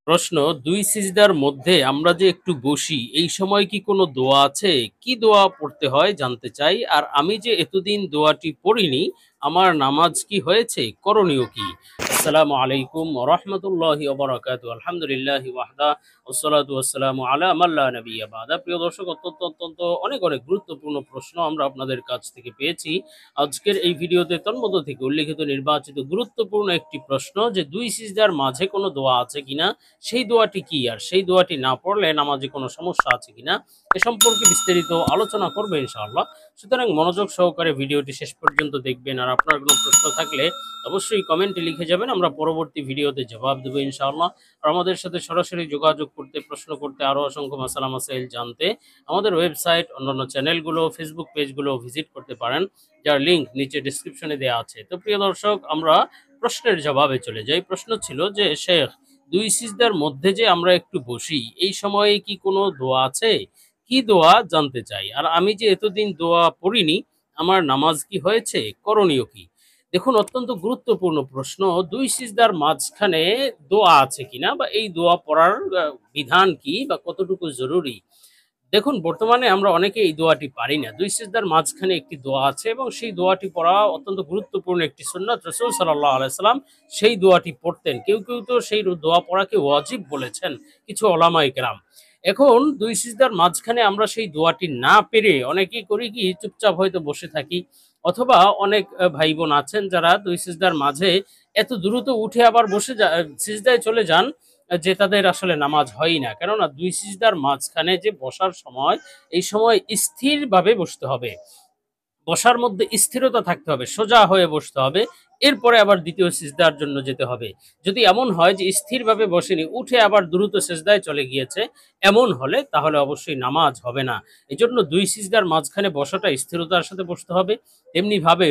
প্রশ্ন, ২ সিজদার মধ্যে আমরা যে একটু বসি, এই সময় কি কোনো দোয়া আছে? কি দোয়া পড়তে হয় জানতে চাই। আর আমি যে এতদিন দোয়াটি পড়িনি, আমার নামাজ কি হয়েছে? করণীয় কি? আসসালামু আলাইকুম ওয়া রাহমাতুল্লাহি ওয়া বারাকাতুহু। আলহামদুলিল্লাহি ওয়াহদা ওয়াসসালাতু ওয়াসসালামু আলা মান লা নাবিয়্যা বা'দা। প্রিয় দর্শক, অত্যন্ত অনেক গুরুত্বপূর্ণ প্রশ্ন আমরা আপনাদের কাছ থেকে পেয়েছি। আজকের এই ভিডিওতে তন্মধ্য থেকে উল্লেখিত নির্বাচিত গুরুত্বপূর্ণ একটি প্রশ্ন যে ২ সিজদার মাঝে কোনো দোয়া আছে কিনা? সেই দোয়াটি কি? আর সেই দোয়াটি না পড়লে নামাজে কোনো সমস্যা আছে কিনা? এ সম্পর্কে বিস্তারিত আলোচনা করব ইনশাআল্লাহ। সুতরাং মনোযোগ সহকারে ভিডিওটি শেষ পর্যন্ত দেখবেন। আর আপনার কোনো প্রশ্ন থাকলে অবশ্যই কমেন্টে লিখে যাবেন। আমরা পরবর্তী ভিডিওতে জবাব দেব ইনশাআল্লাহ। আর আমাদের সাথে সরাসরি যোগাযোগ করতে, প্রশ্ন করতে, আরো অসংখ্য মাসালা মাসাইল জানতে আমাদের ওয়েবসাইট, অন্যান্য চ্যানেলগুলো, ফেসবুক পেজগুলো ভিজিট করতে পারেন, যার লিংক নিচে ডেসক্রিপশনে দেয়া আছে। তো প্রিয় দর্শক, আমরা প্রশ্নের জবাবে চলে যাই। প্রশ্ন ছিল যে, শেখ, ২ সিজদার মধ্যে যে আমরা একটু বসি, এই সময়ে কি কোনো দোয়া আছে? কি দোয়া জানতে চাই। আর আমি যে এতদিন দোয়া পড়িনি, আমার নামাজ কি হয়েছে? করণীয় কি? দেখুন, অত্যন্ত গুরুত্বপূর্ণ প্রশ্ন। ২ সিজদার মাঝখানে দোয়া আছে কিনা বা এই দোয়া পড়ার বিধান কি বা কতটুকু জরুরি? দেখুন, বর্তমানে আমরা অনেকে এই দোয়াটি পারি না। ২ সিজদার মাঝখানে একটি দোয়া আছে এবং সেই দোয়াটি পড়া অত্যন্ত গুরুত্বপূর্ণ একটি সুন্নাত। রাসূল সাল্লাল্লাহু আলাইহি সাল্লাম সেই দোয়াটি পড়তেন। কেউ তো সেই দোয়া পড়াকে ওয়াজিব বলেছেন, কিছু ওলামায়ে কেরাম। এখন ২ সিজদার মাঝখানে আমরা সেই দোয়াটি না পেরে অনেকেই করি কি, চুপচাপ হয়তো বসে থাকি। অথবা অনেক ভাই-বোন আছেন যারা ২ সিজদার মাঝে এত দ্রুত উঠে আবার সিজদায় চলে যান যে তাদের আসলে নামাজ হয়ই না। কেননা ২ সিজদার মাঝখানে যে বসার সময়, এই সময় স্থিরভাবে বসতে হবে। বসার মধ্যে স্থিরতা থাকতে হবে, সোজা হয়ে বসতে হবে। এরপরে আবার ২য় সিজদার জন্য যেতে হবে। যদি এমন হয় যে স্থিরভাবে বসেনি, উঠে আবার দ্রুত সিজদায় চলে গিয়েছে, এমন হলে তাহলে অবশ্যই নামাজ হবে না। এজন্য ২ সিজদার মাঝখানে বসাটা স্থিরতার সাথে বসতে হবে। তেমনিভাবে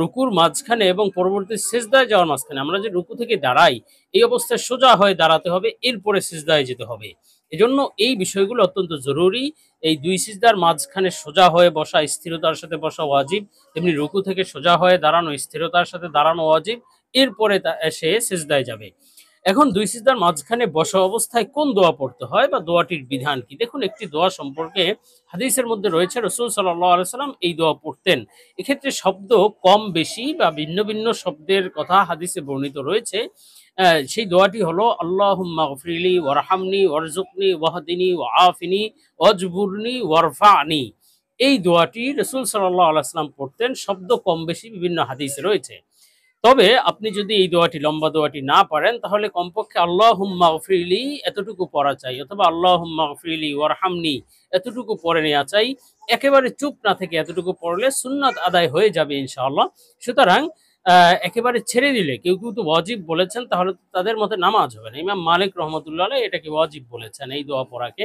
রুকুর মাঝখানে এবং পরবর্তী সিজদায় যাওয়ার মাঝখানে আমরা যে রুকু থেকে দাঁড়াই, এই অবস্থায় সোজা হয়ে দাঁড়াতে হবে, এরপরে সিজদায় যেতে হবে। এজন্য এই বিষয়গুলো অত্যন্ত জরুরি। এই ২ সিজদার মাঝখানে সোজা হয়ে বসা, স্থিরতার সাথে বসা ওয়াজিব। তেমনি রুকু থেকে সোজা হয়ে দাঁড়ানো, স্থিরতার সাথে দাঁড়ানো ওয়াজিব। এরপরে সে সিজদায় যাবে। এখন ২ সিজদার মাঝখানে বসা অবস্থায় কোন দোয়া পড়তে হয় বা দোয়াটির বিধান কি? দেখুন, একটি দোয়া সম্পর্কে হাদিসের মধ্যে রয়েছে, রাসূল সাল্লাল্লাহু আলাইহি সাল্লাম এই দোয়া পড়তেন। এক্ষেত্রে শব্দ কম বেশি বা ভিন্ন শব্দের কথা হাদিসে বর্ণিত রয়েছে। সেই দোয়াটি হলো, আল্লাহুম্মা গফিরলি ওয়ারহামনি ওয়ারজুকনি ওয়াহদিনি ওয়াআফিনি ওয়াজবুরনি ওয়ারফা'নি। এই দোয়াটি রাসূল সাল্লাল্লাহু আলাইহি ওয়াসাল্লাম পড়তেন। শব্দ কম বেশি বিভিন্ন হাদিসে রয়েছে। তবে আপনি যদি এই দোয়াটি, লম্বা দোয়াটি না পারেন, তাহলে কমপক্ষে আল্লাহুম্মা গফিরলি এতটুকু পড়া চাই, অথবা আল্লাহুম্মা গফিরলি ওয়ারহামনি এতটুকু পড়ে নেওয়া চাই। একেবারে চুপ না থেকে এতটুকু পড়লে সুন্নাত আদায় হয়ে যাবে ইনশাআল্লাহ। সুতরাং একেবারে ছেড়ে দিলে, কেউ তো ওয়াজিব বলেছেন, তাহলে তো তাদের মতে নামাজ হবে না। ইমাম মালিক রহমতুল্লাহ আলাইহি এটাকে ওয়াজিব বলেছেন, এই দোয়া পড়াকে।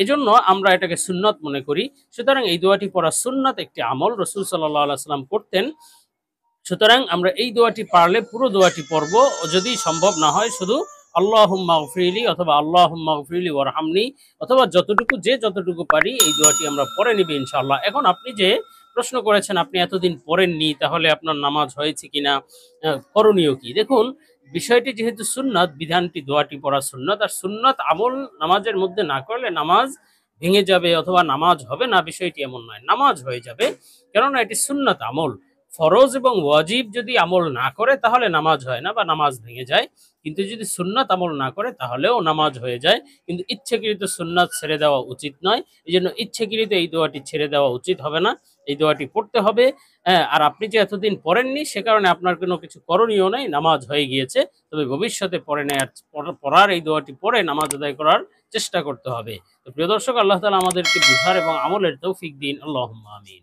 এজন্য আমরা এটাকে সুন্নত মনে করি। সুতরাং এই দোয়াটি পড়া সুন্নাত একটি আমল, রাসূল সাল্লাল্লাহু আলাইহি ওয়াসাল্লাম করতেন। সুতরাং আমরা এই দোয়াটি পারলে পুরো দোয়াটি পড়ব। যদি সম্ভব না হয়, শুধু আল্লাহুম্মা গফিরলি অথবা আল্লাহুম্মা গফিরলি ওয়ারহামনি, অথবা যতটুকু পারি এই দোয়াটি আমরা পড়ে নিব ইনশাআল্লাহ। এখন আপনি যে প্রশ্ন করেছেন, আপনি এতদিন পড়েননি, তাহলে আপনার নামাজ হয়েছে কিনা, করণীয় কি? দেখুন, বিষয়টি যেহেতু সুন্নাত, বিধানটি, দোয়াটি পড়া সুন্নাত। আর সুন্নাত আমল নামাজের মধ্যে না করলে নামাজ ভেঙে যাবে অথবা নামাজ হবে না, বিষয়টি এমন নয়। নামাজ হয়ে যাবে, কেননা এটি সুন্নাত আমল। ফরজ এবং ওয়াজিব যদি আমল না করে, তাহলে নামাজ হয় না বা নামাজ ভেঙে যায়। কিন্তু যদি সুন্নাত আমল না করে, তাহলেও নামাজ হয়ে যায়। কিন্তু ইচ্ছাকৃত সুন্নাত ছেড়ে দেওয়া উচিত নয়। এজন্য ইচ্ছাকৃত এই দোয়াটি ছেড়ে দেওয়া উচিত হবে না। এই দোয়াটি পড়তে হবে। হ্যাঁ, আর আপনি যে এতদিন পড়েননি, সে কারণে আপনার কোনো কিছু করণীয় নাই, নামাজ হয়ে গিয়েছে। তবে ভবিষ্যতে পড়ার এই দোয়াটি পড়ে নামাজ আদায় করার চেষ্টা করতে হবে। তো প্রিয় দর্শক, আল্লাহ তাআলা আমাদেরকে বুঝার এবং আমলের তৌফিক দিন। আল্লাহুম্মা আমিন।